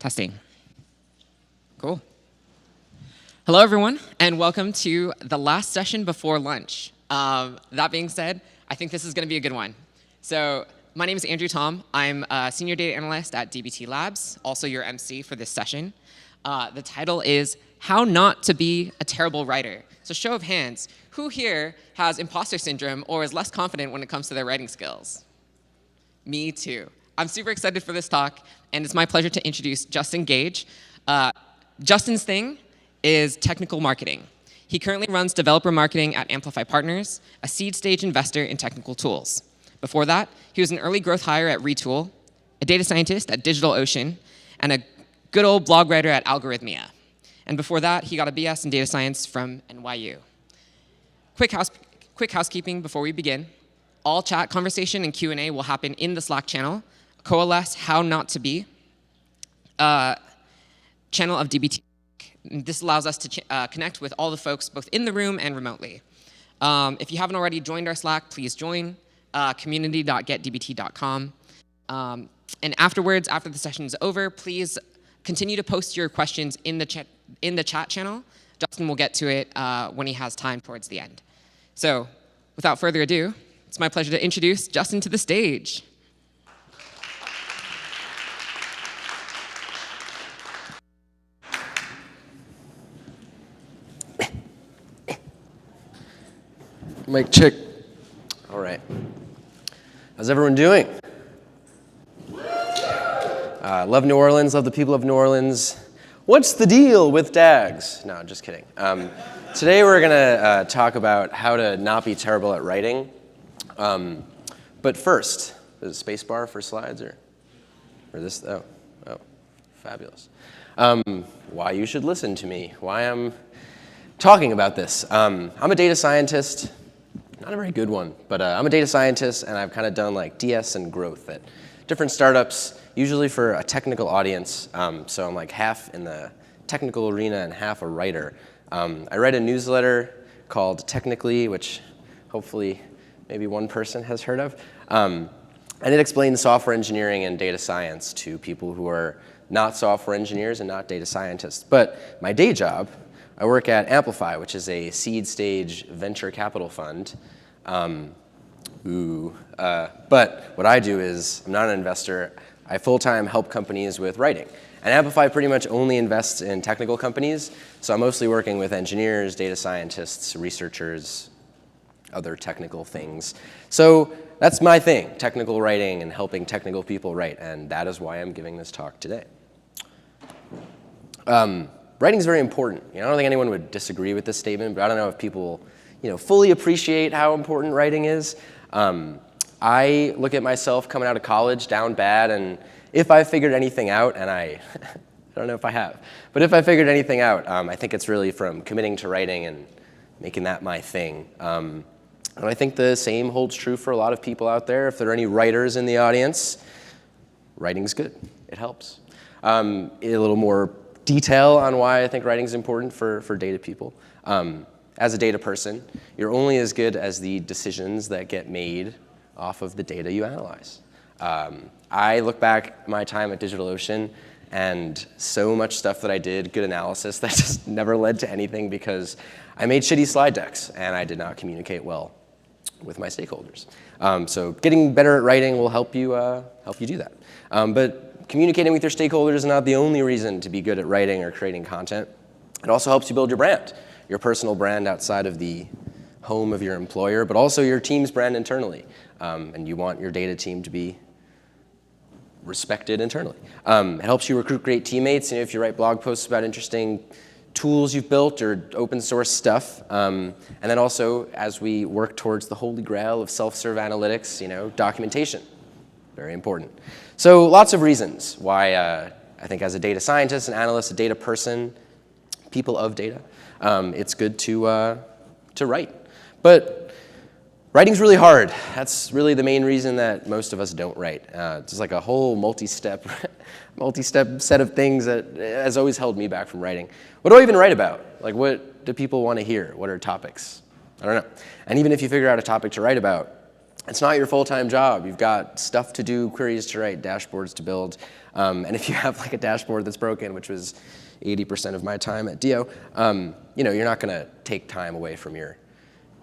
Testing. Cool. Hello, everyone, and welcome to the last session before lunch. That being said, I think this is going to be a good one. So my name is Andrew Tom. I'm a senior data analyst at DBT Labs, also your MC for this session. The title is How Not to Be a Terrible Writer. So show of hands, who here has imposter syndrome or is less confident when it comes to their writing skills? Me too. I'm super excited for this talk, and it's my pleasure to introduce Justin Gage. Justin's thing is technical marketing. He currently runs developer marketing at Amplify Partners, a seed stage investor in technical tools. Before that, he was an early growth hire at Retool, a data scientist at DigitalOcean, and a good old blog writer at Algorithmia. And before that, he got a BS in data science from NYU. Quick housekeeping before we begin. All chat, conversation, and Q&A will happen in the Slack channel, Coalesce How Not to Be, channel of DBT. This allows us to connect with all the folks both in the room and remotely. If you haven't already joined our Slack, please join community.getdbt.com. And afterwards, after the session is over, please continue to post your questions in the chat channel. Justin will get to it when he has time towards the end. So without further ado, it's my pleasure to introduce Justin to the stage. Mic check. All right. How's everyone doing? Love New Orleans, love the people of New Orleans. What's the deal with DAGs? No, just kidding. Today we're going to talk about how to not be terrible at writing. But first, is a space bar for slides or this? Oh, fabulous. Why you should listen to me, why I'm talking about this. I'm a data scientist. Not a very good one, but I'm a data scientist, and I've kind of done like DS and growth at different startups, usually for a technical audience. So I'm like half in the technical arena and half a writer. I write a newsletter called Technically, which hopefully maybe one person has heard of. And it explains software engineering and data science to people who are not software engineers and not data scientists. But my day job, I work at Amplify, which is a seed stage venture capital fund. But what I do is, I'm not an investor. I full-time help companies with writing. And Amplify pretty much only invests in technical companies. So I'm mostly working with engineers, data scientists, researchers, other technical things. So that's my thing, technical writing and helping technical people write. And that is why I'm giving this talk today. Writing is very important. I don't think anyone would disagree with this statement, but I don't know if people fully appreciate how important writing is. I look at myself coming out of college down bad, and if I figured anything out, and I don't know if I have, but if I figured anything out, I think it's really from committing to writing and making that my thing. And I think the same holds true for a lot of people out there. If there are any writers in the audience, writing's good. It helps. A little more detail on why I think writing is important for data people. As a data person, you're only as good as the decisions that get made off of the data you analyze. I look back at my time at DigitalOcean, and so much stuff that I did, good analysis, that just never led to anything because I made shitty slide decks and I did not communicate well with my stakeholders. So getting better at writing will help you do that. But communicating with your stakeholders is not the only reason to be good at writing or creating content. It also helps you build your brand, your personal brand outside of the home of your employer, but also your team's brand internally. And you want your data team to be respected internally. It helps you recruit great teammates. If you write blog posts about interesting tools you've built or open source stuff. And then also, as we work towards the holy grail of self-serve analytics, documentation. Very important. So lots of reasons why I think as a data scientist, an analyst, a data person, people of data, it's good to write. But writing's really hard. That's really the main reason that most of us don't write. It's just like a whole multi-step set of things that has always held me back from writing. What do I even write about? Like, what do people want to hear? What are topics? I don't know. And even if you figure out a topic to write about, It's not your full-time job. You've got stuff to do, queries to write, dashboards to build. And if you have like a dashboard that's broken, which was 80% of my time at DO, you're not going to take time away from your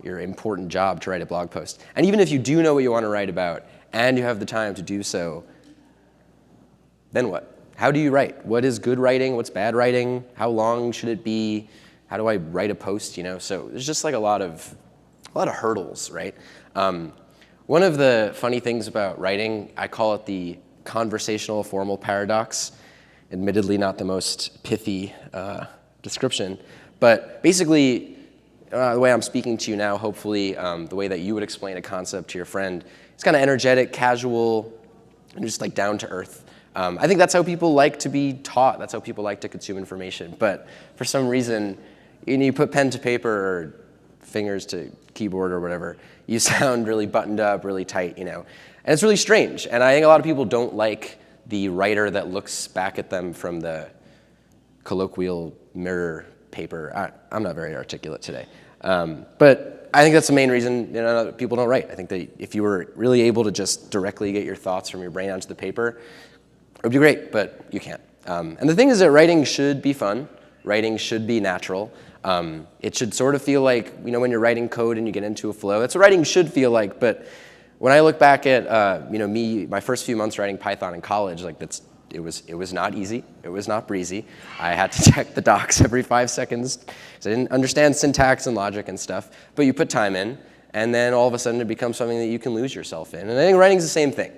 important job to write a blog post. And even if you do know what you want to write about and you have the time to do so, then what? How do you write? What is good writing? What's bad writing? How long should it be? How do I write a post? So there's just like a lot of hurdles, right? One of the funny things about writing, I call it the conversational formal paradox. Admittedly, not the most pithy description, but basically, the way I'm speaking to you now, hopefully, the way that you would explain a concept to your friend, it's kind of energetic, casual, and just like down to earth. I think that's how people like to be taught. That's how people like to consume information. But for some reason, you put pen to paper or fingers to keyboard or whatever, you sound really buttoned up, really tight, And it's really strange. And I think a lot of people don't like the writer that looks back at them from the colloquial mirror paper. I'm not very articulate today. But I think that's the main reason people don't write. I think that if you were really able to just directly get your thoughts from your brain onto the paper, it would be great, but you can't. And the thing is that writing should be fun. Writing should be natural. It should sort of feel like, when you're writing code and you get into a flow. That's what writing should feel like. But when I look back at, my first few months writing Python in college, it was not easy. It was not breezy. I had to check the docs every 5 seconds because I didn't understand syntax and logic and stuff. But you put time in, and then all of a sudden it becomes something that you can lose yourself in. And I think writing's the same thing.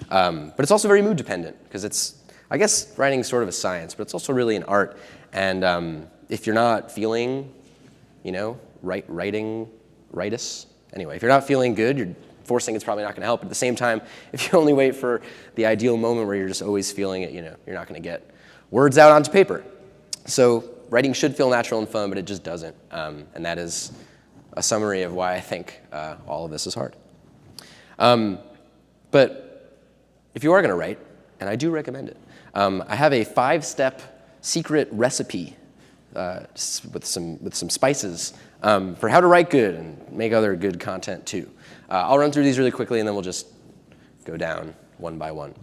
But it's also very mood dependent because I guess writing's sort of a science, but it's also really an art. And if you're not feeling, rightus. Anyway, if you're not feeling good, forcing it's probably not going to help. But at the same time, if you only wait for the ideal moment where you're just always feeling it, you're not going to get words out onto paper. So writing should feel natural and fun, but it just doesn't. And that is a summary of why I think all of this is hard. But if you are going to write, and I do recommend it, I have a 5-step secret recipe with some spices for how to write good and make other good content too. I'll run through these really quickly and then we'll just go down one by one.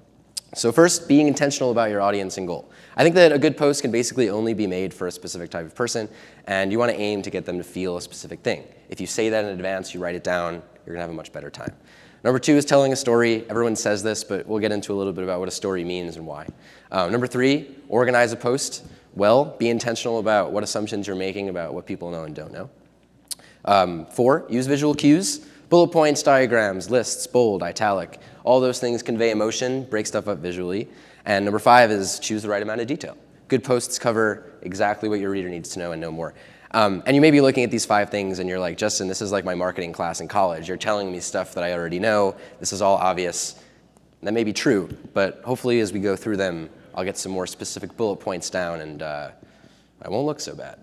So first, being intentional about your audience and goal. I think that a good post can basically only be made for a specific type of person, and you want to aim to get them to feel a specific thing. If you say that in advance, you write it down, you're going to have a much better time. Number 2 is telling a story. Everyone says this, but we'll get into a little bit about what a story means and why. Number 3, organize a post well. Be intentional about what assumptions you're making about what people know and don't know. 4, use visual cues. Bullet points, diagrams, lists, bold, italic. All those things convey emotion, break stuff up visually. And number 5 is choose the right amount of detail. Good posts cover exactly what your reader needs to know and no more. And you may be looking at these 5 things and you're like, Justin, this is like my marketing class in college. You're telling me stuff that I already know. This is all obvious. That may be true, but hopefully as we go through them, I'll get some more specific bullet points down and I won't look so bad.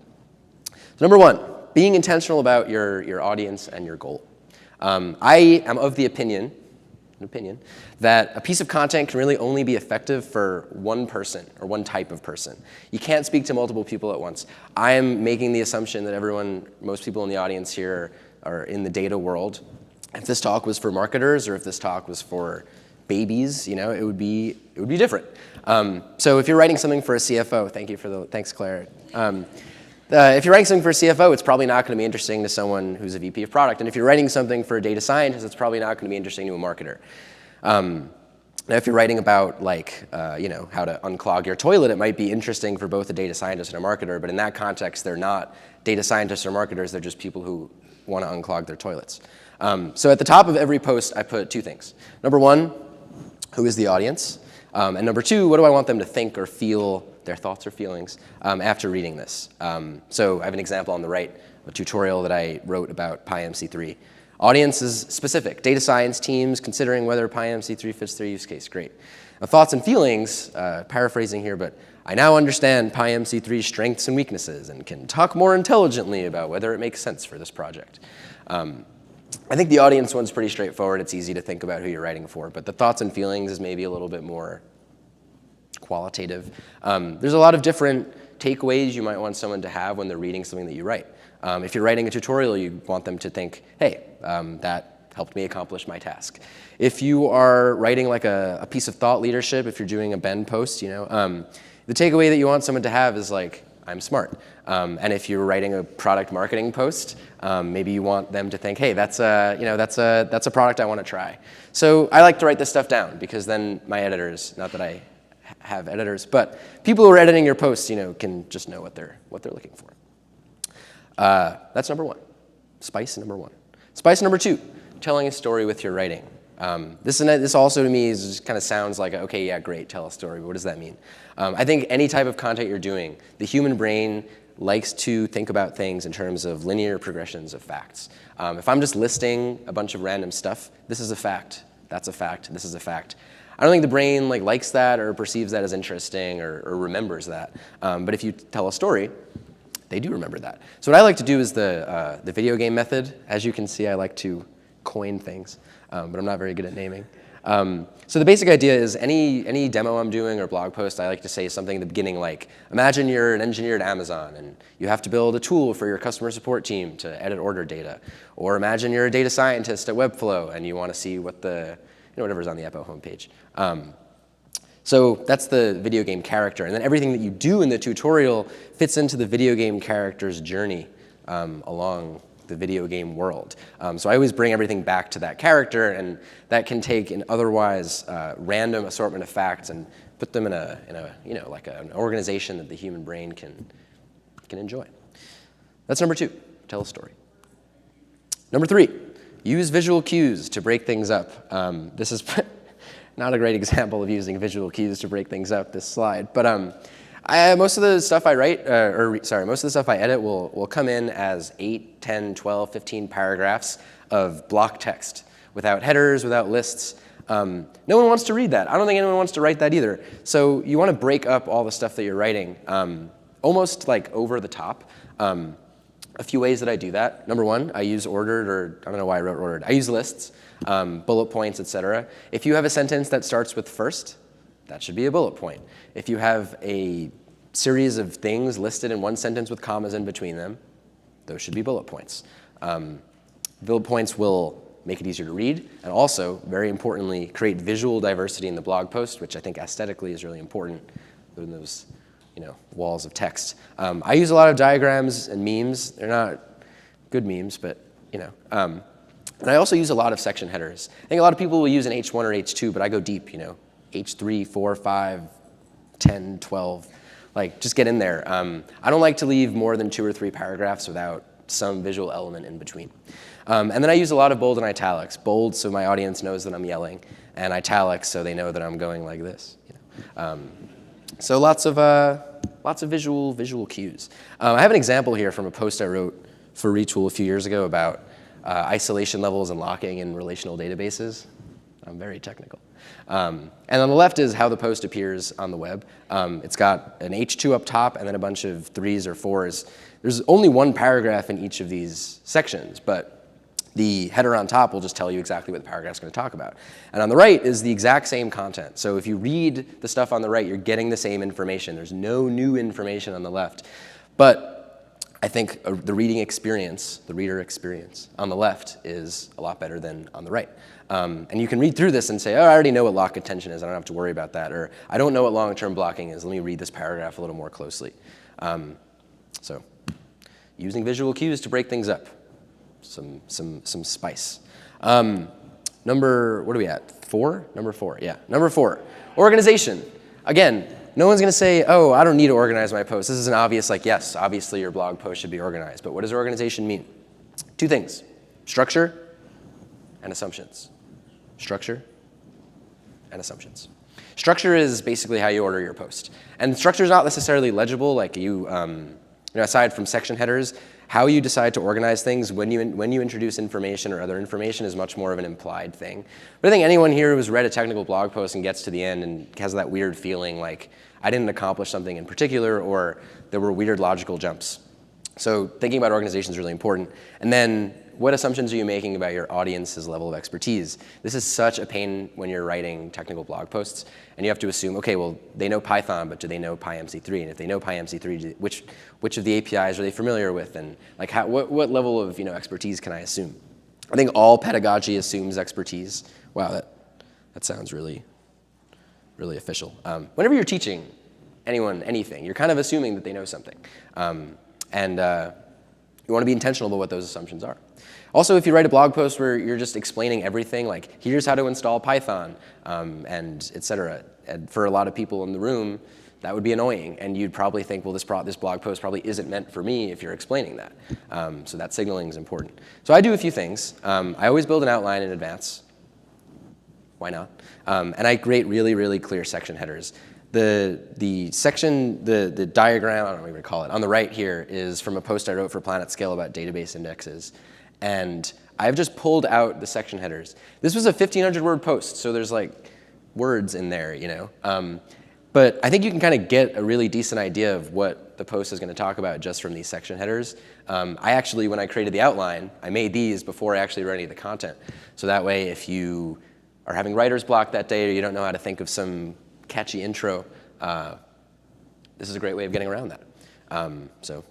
So number 1, being intentional about your audience and your goal. I am of the opinion that a piece of content can really only be effective for one person or one type of person. You can't speak to multiple people at once. I am making the assumption that most people in the audience here are in the data world. If this talk was for marketers or if this talk was for babies, it would be different. So if you're writing something for a CFO, thanks Claire. If you're writing something for a CFO, it's probably not going to be interesting to someone who's a VP of product. And if you're writing something for a data scientist, it's probably not going to be interesting to a marketer. Now, if you're writing about how to unclog your toilet, it might be interesting for both a data scientist and a marketer. But in that context, they're not data scientists or marketers. They're just people who want to unclog their toilets. So at the top of every post, I put 2 things. Number 1, who is the audience? And number 2, what do I want them to think or feel, their thoughts or feelings, after reading this? So I have an example on the right, a tutorial that I wrote about PyMC3. Audience is specific. Data science teams considering whether PyMC3 fits their use case. Great. Now, thoughts and feelings, paraphrasing here, but I now understand PyMC3's strengths and weaknesses and can talk more intelligently about whether it makes sense for this project. I think the audience one's pretty straightforward. It's easy to think about who you're writing for, but the thoughts and feelings is maybe a little bit more qualitative. There's a lot of different takeaways you might want someone to have when they're reading something that you write. If you're writing a tutorial, you want them to think, hey, that helped me accomplish my task. If you are writing like a piece of thought leadership, if you're doing a Ben post, the takeaway that you want someone to have is like, I'm smart. And if you're writing a product marketing post, maybe you want them to think, hey, that's a product I want to try. So I like to write this stuff down because then my editors, not that I have editors, but people who are editing your posts, can just know what they're looking for. That's number one. Spice number one. Spice number two, telling a story with your writing. This also to me kind of sounds like, okay, yeah, great, tell a story, but what does that mean? I think any type of content you're doing, the human brain likes to think about things in terms of linear progressions of facts. If I'm just listing a bunch of random stuff, this is a fact, that's a fact, this is a fact. I don't think the brain likes that or perceives that as interesting or remembers that. But if you tell a story, they do remember that. So what I like to do is the video game method. As you can see, I like to coin things, but I'm not very good at naming. So the basic idea is any demo I'm doing or blog post, I like to say something at the beginning like, imagine you're an engineer at Amazon and you have to build a tool for your customer support team to edit order data. Or imagine you're a data scientist at Webflow and you want to see what whatever's on the Epo homepage. So that's the video game character. And then everything that you do in the tutorial fits into the video game character's journey along the video game world. So I always bring everything back to that character, and that can take an otherwise random assortment of facts and put them in like an organization that the human brain can enjoy. That's number two, tell a story. Number three, use visual cues to break things up. This is not a great example of using visual cues to break things up, this slide, but most of the stuff I write, most of the stuff I edit will come in as 8, 10, 12, 15 paragraphs of block text without headers, without lists. No one wants to read that. I don't think anyone wants to write that either. So you want to break up all the stuff that you're writing, almost like over the top. A few ways that I do that. Number one, I use ordered, or I don't know why I wrote ordered. I use lists, bullet points, etc. If you have a sentence that starts with first, that should be a bullet point. If you have a series of things listed in one sentence with commas in between them, those should be bullet points. Bullet points will make it easier to read, and also, very importantly, create visual diversity in the blog post, which I think aesthetically is really important in those walls of text. I use a lot of diagrams and memes. They're not good memes, but and I also use a lot of section headers. I think a lot of people will use an H1 or H2, but I go deep, H3, 4, 5, 10, 12, just get in there. I don't like to leave more than 2 or 3 paragraphs without some visual element in between. And then I use a lot of bold and italics. Bold so my audience knows that I'm yelling, and italics so they know that I'm going like this. So lots of visual cues. I have an example here from a post I wrote for Retool a few years ago about isolation levels and locking in relational databases. I'm very technical. And on the left is how the post appears on the web. It's got an H2 up top and then a bunch of 3s or 4s. There's only one paragraph in each of these sections, but the header on top will just tell you exactly what the paragraph's going to talk about. And on the right is the exact same content. So if you read the stuff on the right, you're getting the same information. There's no new information on the left. But I think the reading experience, the reader experience on the left is a lot better than on the right. And you can read through this and say, oh, I already know what lock attention is. I don't have to worry about that. Or I don't know what long-term blocking is. Let me read this paragraph a little more closely. So using visual cues to break things up. Some spice. What are we at? 4? Number 4, yeah. Number 4, organization. Again, no one's going to say, oh, I don't need to organize my post. This is an obvious, yes, obviously your blog post should be organized. But what does organization mean? 2 things, structure and assumptions. Structure and assumptions. Structure is basically how you order your post. And structure is not necessarily legible, aside from section headers. How you decide to organize things when you introduce information or other information is much more of an implied thing. But I think anyone here who has read a technical blog post and gets to the end and has that weird feeling like I didn't accomplish something in particular or there were weird logical jumps. So thinking about organization is really important. And then what assumptions are you making about your audience's level of expertise? This is such a pain when you're writing technical blog posts, and you have to assume, okay, well, they know Python, but do they know PyMC3? And if they know PyMC3, which of the APIs are they familiar with? And what level of expertise can I assume? I think all pedagogy assumes expertise. Wow, that sounds really, really official. Whenever you're teaching anyone anything, you're kind of assuming that they know something. And you want to be intentional about what those assumptions are. Also, if you write a blog post where you're just explaining everything, like here's how to install Python, and et cetera, and for a lot of people in the room, that would be annoying. And you'd probably think, well, this blog post probably isn't meant for me if you're explaining that. So that signaling is important. So I do a few things. I always build an outline in advance. Why not? And I create really, really clear section headers. The section, the diagram, I don't know what you would call it, on the right here is from a post I wrote for PlanetScale about database indexes. And I've just pulled out the section headers. This was a 1,500-word post, so there's like words in there, you know. But I think you can kind of get a really decent idea of what the post is going to talk about just from these section headers. I actually, when I created the outline, I made these before I actually wrote any of the content. So that way, if you are having writer's block that day or you don't know how to think of some catchy intro, this is a great way of getting around that. So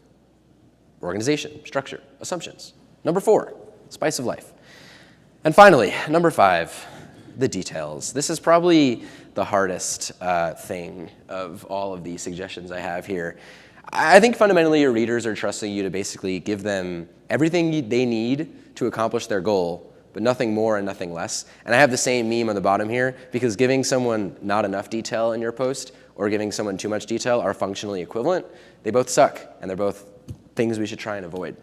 organization, structure, assumptions. Number 4, spice of life. And finally, number 5, the details. This is probably the hardest thing of all of the suggestions I have here. I think fundamentally your readers are trusting you to basically give them everything they need to accomplish their goal, but nothing more and nothing less. And I have the same meme on the bottom here, because giving someone not enough detail in your post or giving someone too much detail are functionally equivalent. They both suck, and they're both things we should try and avoid.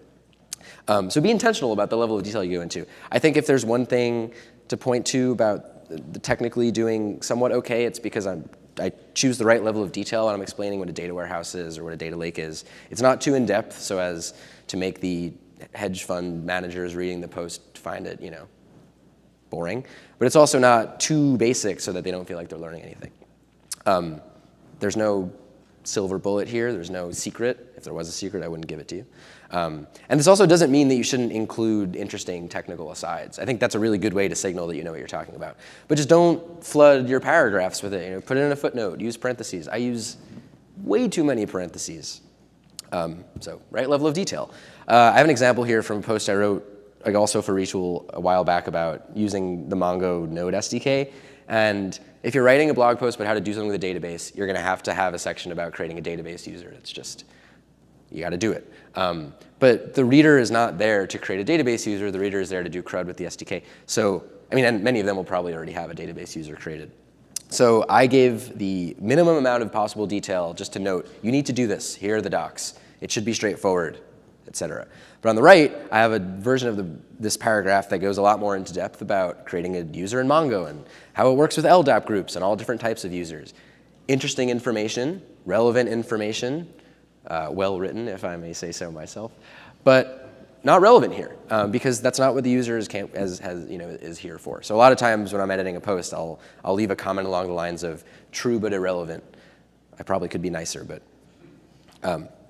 So be intentional about the level of detail you go into. I think if there's one thing to point to about the technically doing somewhat okay, it's because I choose the right level of detail and I'm explaining what a data warehouse is or what a data lake is. It's not too in-depth so as to make the hedge fund managers reading the post find it, you know, boring. But it's also not too basic so that they don't feel like they're learning anything. There's no silver bullet here. There's no secret. If there was a secret, I wouldn't give it to you. And this also doesn't mean that you shouldn't include interesting technical asides. I think that's a really good way to signal that you know what you're talking about. But just don't flood your paragraphs with it. You know, put it in a footnote. Use parentheses. I use way too many parentheses. So right level of detail. I have an example here from a post I wrote, like also for Retool a while back, about using the Mongo Node SDK. And if you're writing a blog post about how to do something with a database, you're going to have a section about creating a database user. It's just, you got to do it. But the reader is not there to create a database user. The reader is there to do CRUD with the SDK. So, I mean, and many of them will probably already have a database user created. So I gave the minimum amount of possible detail just to note, you need to do this. Here are the docs. It should be straightforward, et cetera. But on the right, I have a version of this paragraph that goes a lot more into depth about creating a user in Mongo and how it works with LDAP groups and all different types of users. Interesting information, relevant information, well written, if I may say so myself, but not relevant here because that's not what the user is here for. So a lot of times when I'm editing a post, I'll leave a comment along the lines of true but irrelevant. I probably could be nicer, but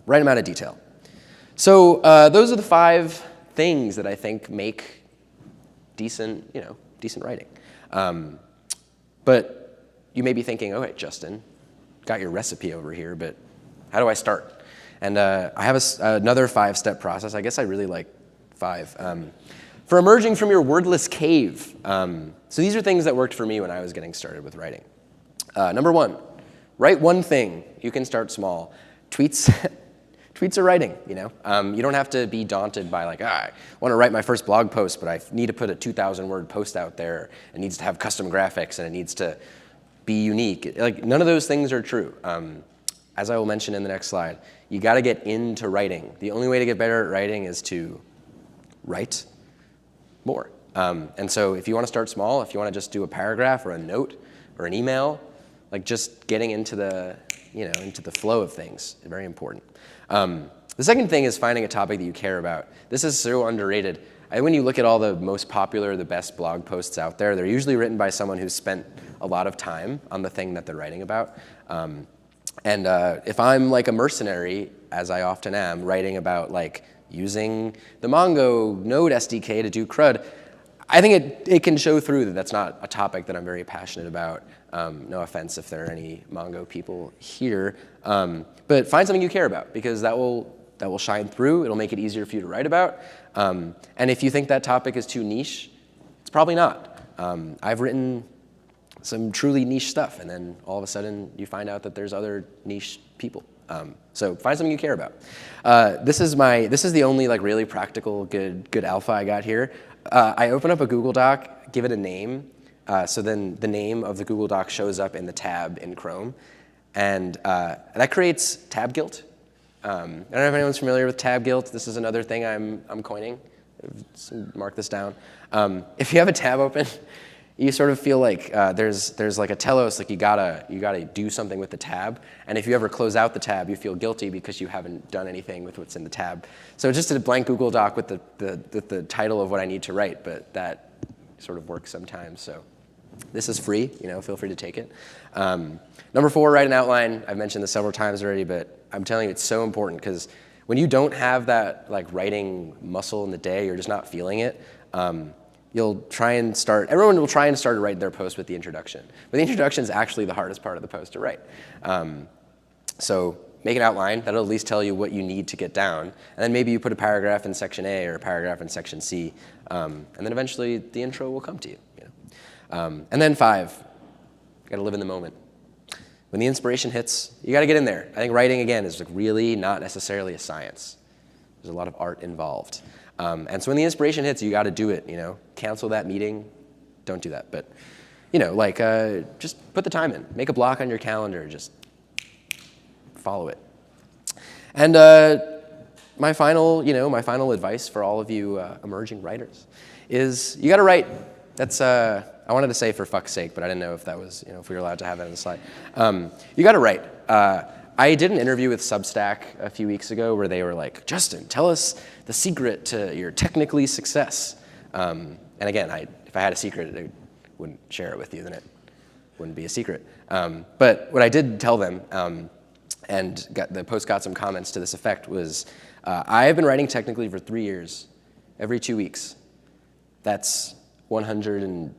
right amount of detail. So those are the 5 things that I think make decent writing. But you may be thinking, okay, Justin, got your recipe over here, but how do I start? And I have another 5-step process. I guess I really like 5. For emerging from your wordless cave. So these are things that worked for me when I was getting started with writing. Number 1, write one thing. You can start small. Tweets. Tweets are writing, you know. You don't have to be daunted by like, I want to write my first blog post, but I need to put a 2,000-word post out there. It needs to have custom graphics, and it needs to be unique. Like, none of those things are true. As I will mention in the next slide, you got to get into writing. The only way to get better at writing is to write more. And so if you want to start small, if you want to just do a paragraph or a note or an email, like just getting into the flow of things is very important. The second thing is finding a topic that you care about. This is so underrated. When you look at all the most popular, the best blog posts out there, they're usually written by someone who's spent a lot of time on the thing that they're writing about. And if I'm like a mercenary, as I often am, writing about like using the Mongo Node SDK to do CRUD, I think it can show through that that's not a topic that I'm very passionate about. No offense if there are any Mongo people here. But find something you care about, because that'll that will shine through. It'll make it easier for you to write about. And if you think that topic is too niche, it's probably not. I've written some truly niche stuff, and then all of a sudden you find out that there's other niche people. So find something you care about. This is the only like really practical good alpha I got here. I open up a Google Doc, give it a name, so then the name of the Google Doc shows up in the tab in Chrome, and that creates tab guilt. I don't know if anyone's familiar with tab guilt. This is another thing I'm coining. So mark this down. If you have a tab open, you sort of feel like there's like a telos, like you gotta do something with the tab. And if you ever close out the tab, you feel guilty because you haven't done anything with what's in the tab. So just a blank Google Doc with the title of what I need to write, but that sort of works sometimes. So this is free, feel free to take it. Number 4, write an outline. I've mentioned this several times already, but I'm telling you it's so important because when you don't have that like writing muscle in the day, you're just not feeling it. Everyone will try and start to write their post with the introduction. But the introduction is actually the hardest part of the post to write. So make an outline. That'll at least tell you what you need to get down. And then maybe you put a paragraph in section A or a paragraph in section C. And then eventually the intro will come to you. And then 5, you gotta live in the moment. When the inspiration hits, you gotta get in there. I think writing, again, is like really not necessarily a science. There's a lot of art involved. And so when the inspiration hits, you got to do it, Cancel that meeting. Don't do that. But, just put the time in. Make a block on your calendar. Just follow it. And my final advice for all of you emerging writers is you got to write. That's, I wanted to say for fuck's sake, but I didn't know if that was, if we were allowed to have that on the slide. You got to write. I did an interview with Substack a few weeks ago where they were like, Justin, tell us the secret to your technically success. And again, if I had a secret, I wouldn't share it with you, then it wouldn't be a secret. But what I did tell them, and the post got some comments to this effect, was I've been writing technically for 3 years, every 2 weeks. That's 100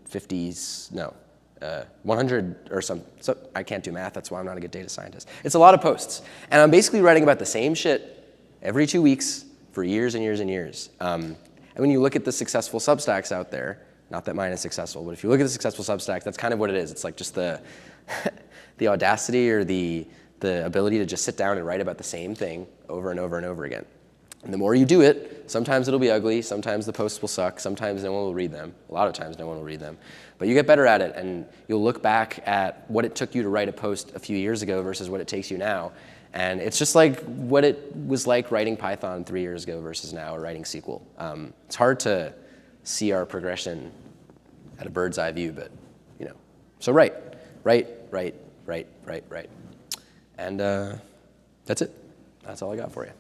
or some, so I can't do math, that's why I'm not a good data scientist. It's a lot of posts. And I'm basically writing about the same shit every 2 weeks for years and years and years. And when you look at the successful Substacks out there, not that mine is successful, but if you look at the successful Substack, that's kind of what it is. It's like just the audacity or the ability to just sit down and write about the same thing over and over and over again. And the more you do it, sometimes it'll be ugly, sometimes the posts will suck, sometimes no one will read them. A lot of times no one will read them. But you get better at it, and you'll look back at what it took you to write a post a few years ago versus what it takes you now. And it's just like what it was like writing Python 3 years ago versus now, or writing SQL. It's hard to see our progression at a bird's eye view, but so write. And that's it. That's all I got for you.